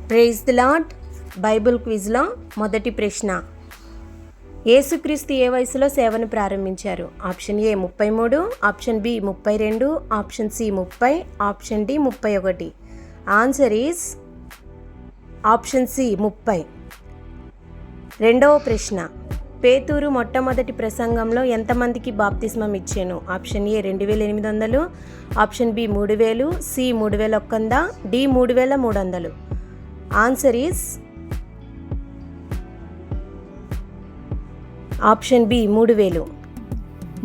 Praise the Lord. Bible క్విజ్లో మొదటి ప్రశ్న. యేసుక్రీస్తు ఏ వయసులో సేవను ప్రారంభించారు? Option A 33, option B 32, option C 30, option D 31. Answer is option C 30. రెండవ ప్రశ్న. పేతురు మొట్టమొదటి ప్రసంగంలో ఎంతమందికి బాప్తిస్మం ఇచ్చాను? Option A 2800, option B 3000, C 3100, D 3300. Answer is option B 3000.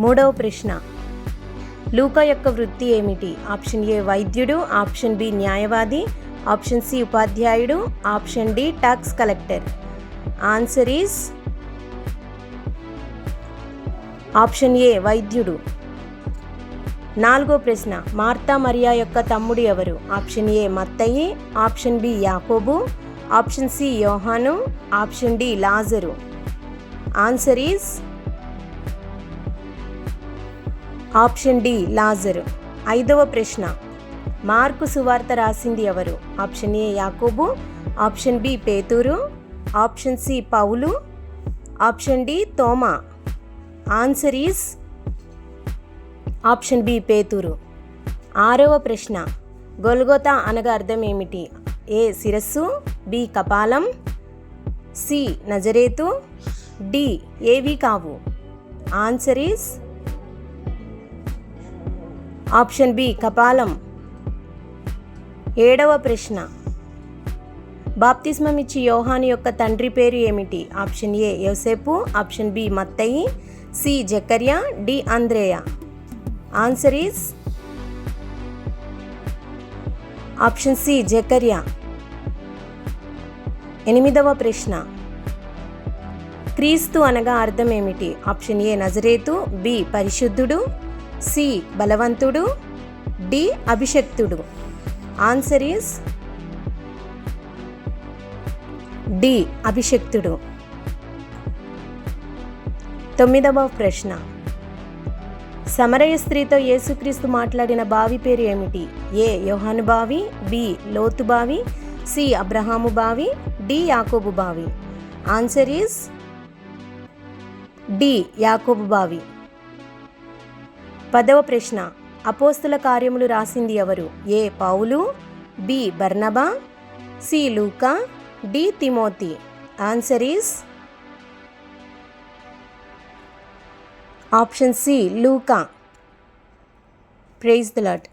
మూడవ ప్రశ్న. లూకా యొక్క వృత్తి ఏమిటి? ఆప్షన్ ఏ వైద్యుడు, ఆప్షన్ బి న్యాయవాది, ఆప్షన్ సి ఉపాధ్యాయుడు, option D tax collector. Answer is option A వైద్యుడు. నాలుగో ప్రశ్న. మార్తా మరియా యొక్క తమ్ముడు ఎవరు? Option A Mattayi, option B Yakobu, option C Yohanu, option D Lazaru. Answer is option D Lazaru. ఐదవ ప్రశ్న. మార్కు సువార్త రాసింది ఎవరు? Option A Yakobu, option B Pethuru, option C Paulu, option D Thoma. Answer is option B Pethuru. ఆరవ ప్రశ్న. గొల్గొతా అనగా అర్థం ఏమిటి? ఏ శిరస్సు, బి కపాలం, సి నజరేతు, డి ఏవి కావు. ఆన్సర్ ఈస్ ఆప్షన్ బి కపాలం. ఏడవ ప్రశ్న. బాప్తిస్మం ఇచ్చి యోహాను యొక్క తండ్రి పేరు ఏమిటి? Option A Yosepu, option B Mattayi, C Zakarya, D Andreya. Answer is option C Zakarya. ఎనిమిదవ ప్రశ్న. క్రీస్తు అనగా అర్థం ఏమిటి? ఆప్షన్ ఏ నజరేతు, బి పరిశుద్ధుడు, సి బలవంతుడు, డి అభిషక్తుడు. ఆన్సర్ ఈస్ డి అభిషక్తుడు. తొమ్మిదవ ప్రశ్న. సమరయ స్త్రీతో యేసుక్రీస్తు మాట్లాడిన బావి పేరు ఏమిటి? ఏ యోహాను బావి, బి లోతు బావి, సి అబ్రహాము బావి, డి యాకోబు బావి. ఆన్సర్ ఈస్ డి యాకోబు బావి. పదవ ప్రశ్న. అపోస్తుల కార్యములు రాసింది ఎవరు? A Paulu, B Barnaba, C Luka, D Timothi. Answer is option C Luka. Praise the lord.